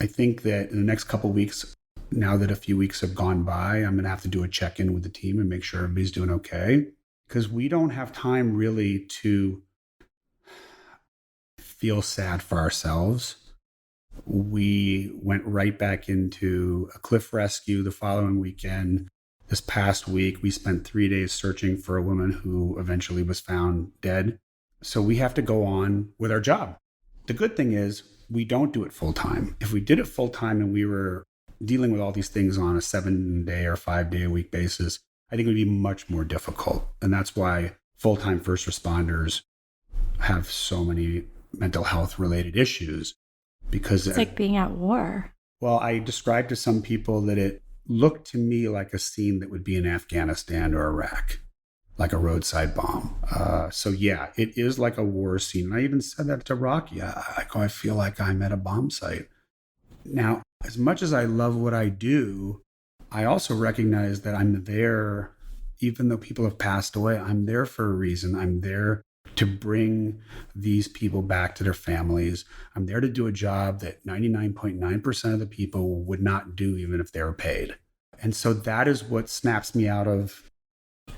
I think that in the next couple of weeks, now that a few weeks have gone by, I'm going to have to do a check-in with the team and make sure everybody's doing okay, because we don't have time really to feel sad for ourselves. We went right back into a cliff rescue the following weekend. This past week, we spent 3 days searching for a woman who eventually was found dead. So we have to go on with our job. The good thing is we don't do it full time. If we did it full time and we were dealing with all these things on a 7-day or 5-day a week basis, I think it would be much more difficult. And that's why full-time first responders have so many mental health related issues, because it's like being at war. Well, I described to some people that it looked to me like a scene that would be in Afghanistan or Iraq, like a roadside bomb. So yeah, it is like a war scene. And I even said that to Rocky. I feel like I'm at a bomb site. Now, as much as I love what I do, I also recognize that I'm there, even though people have passed away, I'm there for a reason. I'm there to bring these people back to their families. I'm there to do a job that 99.9% of the people would not do even if they were paid. And so that is what snaps me out of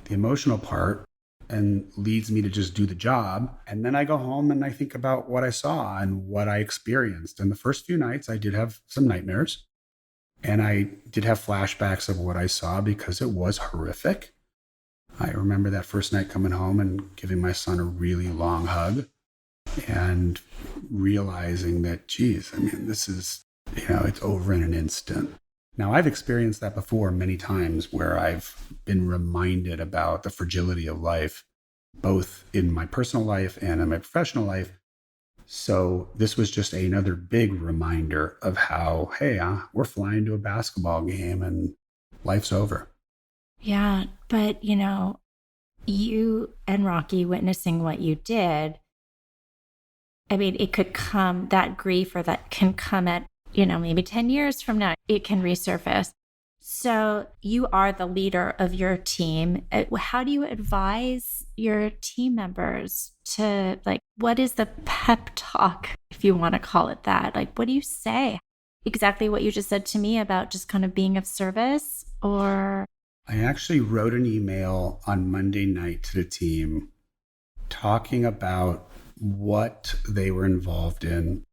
the emotional part and leads me to just do the job. And then I go home and I think about what I saw and what I experienced. And the first few nights I did have some nightmares, and I did have flashbacks of what I saw because it was horrific. I remember that first night coming home and giving my son a really long hug and realizing that, geez, this is, it's over in an instant. Now, I've experienced that before many times, where I've been reminded about the fragility of life. both in my personal life and in my professional life. So this was just another big reminder of how, hey, we're flying to a basketball game and life's over. Yeah. But, you and Rocky witnessing what you did, I mean, it could come, that grief or that can come at, maybe 10 years from now, it can resurface. So you are the leader of your team. How do you advise your team members to, what is the pep talk, if you want to call it that? What do you say? Exactly what you just said to me about just kind of being of service, or? I actually wrote an email on Monday night to the team talking about what they were involved in,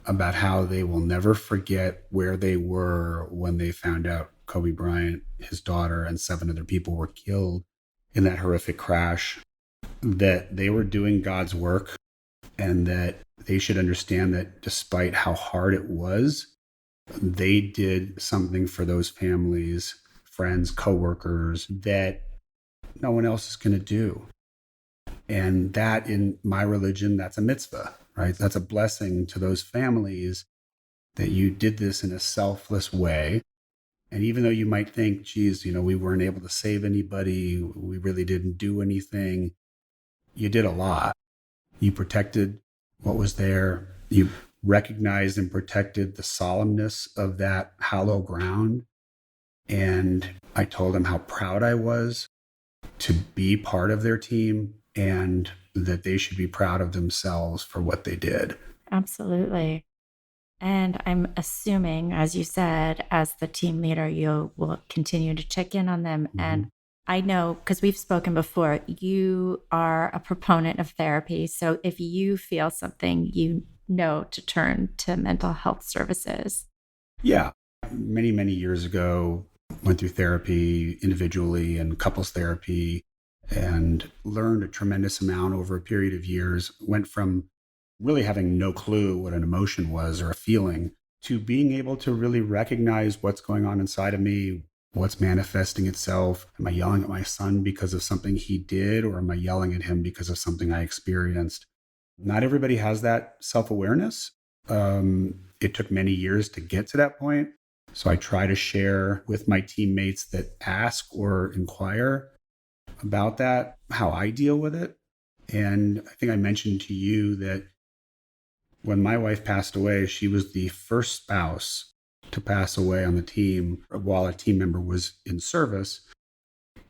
about how they will never forget where they were when they found out Kobe Bryant, his daughter, and 7 other people were killed in that horrific crash, that they were doing God's work, and that they should understand that despite how hard it was, they did something for those families, friends, coworkers, that no one else is going to do. And that, in my religion, that's a mitzvah, right? That's a blessing to those families that you did this in a selfless way. And even though you might think, geez, we weren't able to save anybody, we really didn't do anything, you did a lot. You protected what was there. You recognized and protected the solemnness of that hallowed ground. And I told them how proud I was to be part of their team, and that they should be proud of themselves for what they did. Absolutely. And I'm assuming, as you said, as the team leader, you will continue to check in on them. Mm-hmm. And I know, because we've spoken before, you are a proponent of therapy. So if you feel something, to turn to mental health services. Yeah. Many, many years ago, went through therapy individually and couples therapy, and learned a tremendous amount over a period of years. Went from really having no clue what an emotion was or a feeling to being able to really recognize what's going on inside of me, what's manifesting itself. Am I yelling at my son because of something he did, or am I yelling at him because of something I experienced? Not everybody has that self-awareness. It took many years to get to that point. So I try to share with my teammates that ask or inquire about that, how I deal with it. And I think I mentioned to you that when my wife passed away, she was the first spouse to pass away on the team while a team member was in service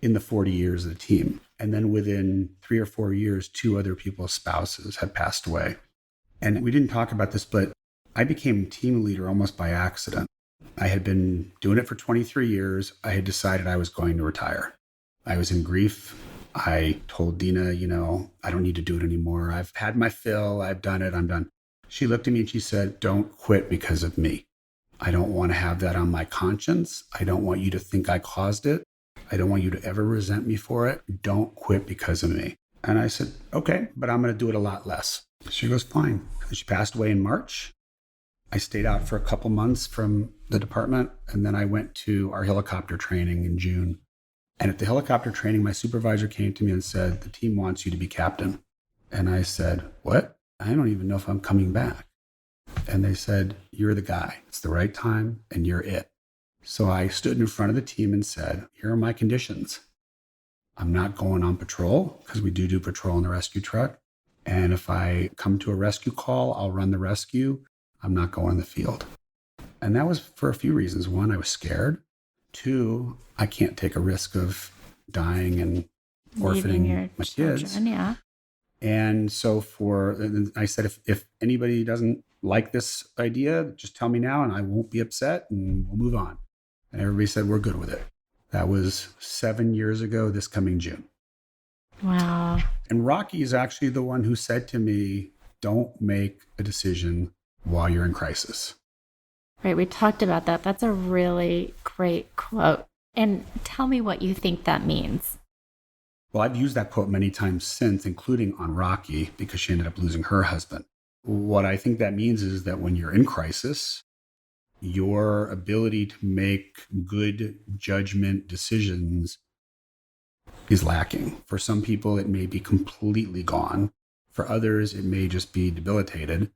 in the 40 years of the team. And then within 3 or 4 years, 2 other people's spouses had passed away. And we didn't talk about this, but I became team leader almost by accident. I had been doing it for 23 years. I had decided I was going to retire. I was in grief. I told Dina, I don't need to do it anymore. I've had my fill. I've done it. I'm done. She looked at me and she said, don't quit because of me. I don't want to have that on my conscience. I don't want you to think I caused it. I don't want you to ever resent me for it. Don't quit because of me. And I said, okay, but I'm going to do it a lot less. She goes, fine. And she passed away in March. I stayed out for a couple months from the department, and then I went to our helicopter training in June. And at the helicopter training, my supervisor came to me and said, the team wants you to be captain. And I said, what? I don't even know if I'm coming back. And they said, you're the guy. It's the right time, and you're it. So I stood in front of the team and said, here are my conditions. I'm not going on patrol, because we do patrol in the rescue truck. And if I come to a rescue call, I'll run the rescue. I'm not going in the field. And that was for a few reasons. 1, I was scared. 2, I can't take a risk of dying and orphaning my kids. Yeah. And so I said, if anybody doesn't like this idea, just tell me now and I won't be upset and we'll move on. And everybody said, we're good with it. That was 7 years ago, this coming June. Wow. And Rocky is actually the one who said to me, don't make a decision while you're in crisis. Right. We talked about that. That's a really great quote. And tell me what you think that means. Well, I've used that quote many times since, including on Rocky, because she ended up losing her husband. What I think that means is that when you're in crisis, your ability to make good judgment decisions is lacking. For some people, it may be completely gone. For others, it may just be debilitated.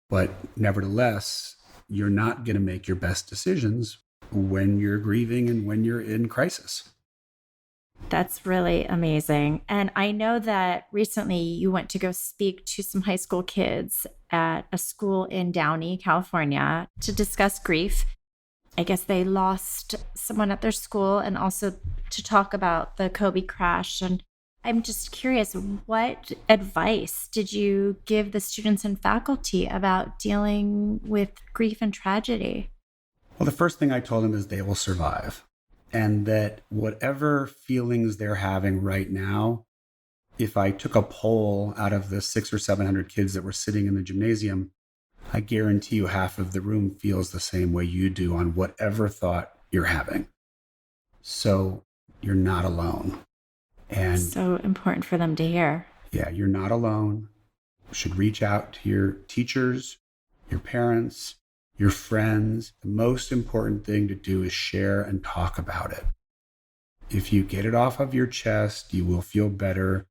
But nevertheless, you're not going to make your best decisions when you're grieving and when you're in crisis. That's really amazing. And I know that recently you went to go speak to some high school kids at a school in Downey, California, to discuss grief. I guess they lost someone at their school, and also to talk about the Kobe crash. And I'm just curious, what advice did you give the students and faculty about dealing with grief and tragedy? Well, the first thing I told them is they will survive. And that whatever feelings they're having right now, if I took a poll out of the 600 or 700 kids that were sitting in the gymnasium, I guarantee you half of the room feels the same way you do on whatever thought you're having. So you're not alone. And so important for them to hear. Yeah, you're not alone. You should reach out to your teachers, your parents, your friends. The most important thing to do is share and talk about it. If you get it off of your chest, you will feel better.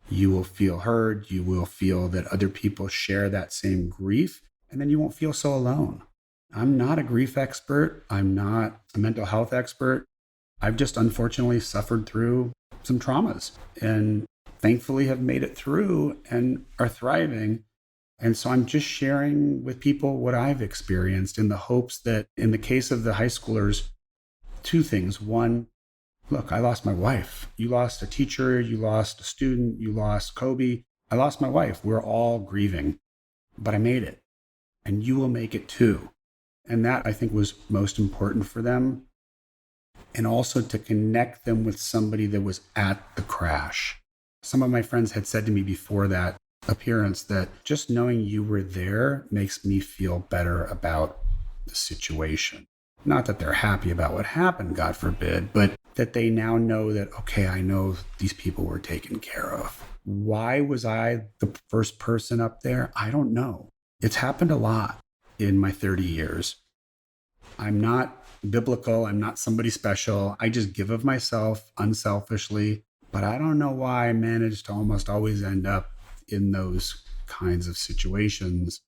You will feel heard. You will feel that other people share that same grief, and then you won't feel so alone. I'm not a grief expert. I'm not a mental health expert. I've just unfortunately suffered through some traumas and thankfully have made it through and are thriving. And so I'm just sharing with people what I've experienced in the hopes that in the case of the high schoolers, two things. One, look, I lost my wife. You lost a teacher. You lost a student. You lost Kobe. I lost my wife. We're all grieving, but I made it. And you will make it too. And that, I think, was most important for them. And also to connect them with somebody that was at the crash. Some of my friends had said to me before that appearance that just knowing you were there makes me feel better about the situation. Not that they're happy about what happened, God forbid, but that they now know that, okay, I know these people were taken care of. Why was I the first person up there? I don't know. It's happened a lot in my 30 years. I'm not biblical. I'm not somebody special. I just give of myself unselfishly, but I don't know why I managed to almost always end up in those kinds of situations.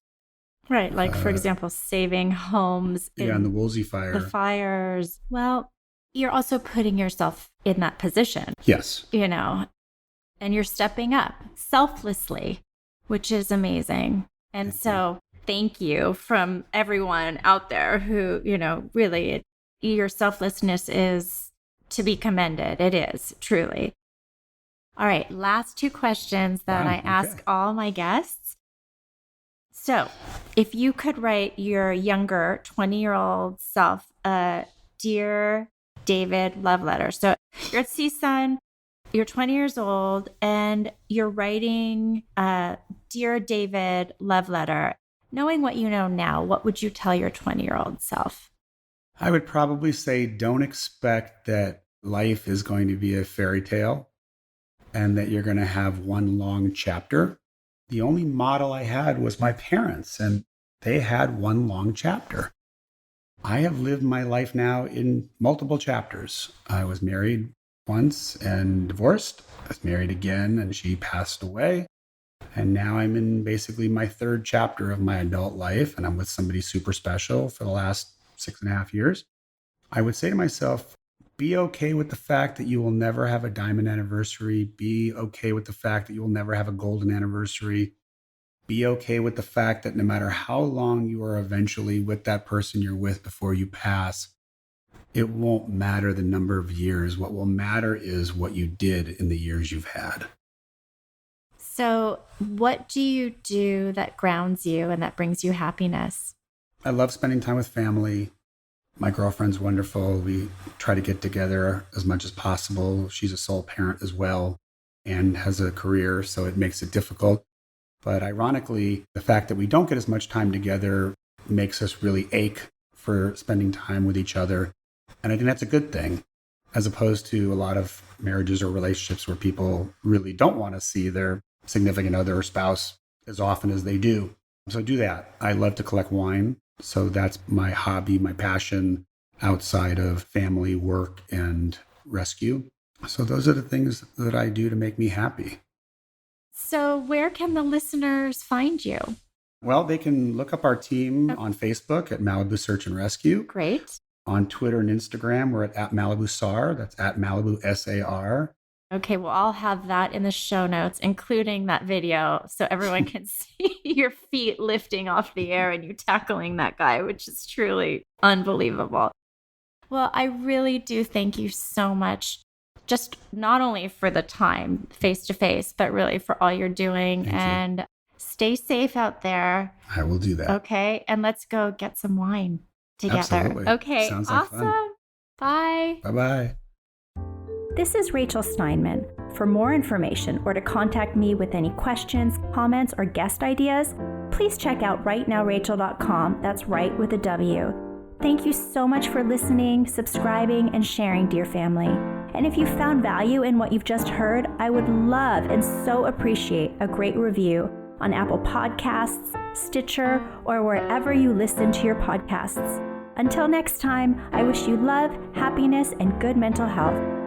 Right. Like, for example, saving homes. In the Woolsey fire. The fires. Well, you're also putting yourself in that position. Yes. And you're stepping up selflessly, which is amazing. And so thank you from everyone out there who, really, your selflessness is to be commended. It is, truly. All right, last two questions that I ask all my guests. So, if you could write your younger 20-year-old self a Dear David love letter. So, you're at CSUN, you're 20 years old, and you're writing a Dear David love letter. Knowing what you know now, what would you tell your 20-year-old self? I would probably say don't expect that life is going to be a fairy tale and that you're going to have one long chapter. The only model I had was my parents, and they had one long chapter. I have lived my life now in multiple chapters. I was married once and divorced. I was married again, and she passed away. And now I'm in basically my third chapter of my adult life, and I'm with somebody super special for the last 6.5 years. I would say to myself, be okay with the fact that you will never have a diamond anniversary. Be okay with the fact that you will never have a golden anniversary. Be okay with the fact that no matter how long you are eventually with that person you're with before you pass, it won't matter the number of years. What will matter is what you did in the years you've had. So what do you do that grounds you and that brings you happiness? I love spending time with family. My girlfriend's wonderful. We try to get together as much as possible. She's a sole parent as well and has a career, so it makes it difficult. But ironically, the fact that we don't get as much time together makes us really ache for spending time with each other. And I think that's a good thing, as opposed to a lot of marriages or relationships where people really don't want to see their significant other or spouse as often as they do. So do that. I love to collect wine. So that's my hobby, my passion outside of family, work, and rescue. So those are the things that I do to make me happy. So where can the listeners find you? Well, they can look up our team on Facebook at Malibu Search and Rescue. Great. On Twitter and Instagram, we're at Malibu SAR. That's at Malibu SAR. Okay, well, I'll have that in the show notes, including that video, so everyone can see your feet lifting off the air and you tackling that guy, which is truly unbelievable. Well, I really do thank you so much, just not only for the time face-to-face, but really for all you're doing. Thank you. Stay safe out there. I will do that. Okay, and let's go get some wine together. Absolutely. Okay, Sounds like awesome. fun. Bye. Bye-bye. This is Rachel Steinman. For more information or to contact me with any questions, comments, or guest ideas, please check out rightnowrachel.com. That's right with a W. Thank you so much for listening, subscribing, and sharing, dear family. And if you found value in what you've just heard, I would love and so appreciate a great review on Apple Podcasts, Stitcher, or wherever you listen to your podcasts. Until next time, I wish you love, happiness, and good mental health.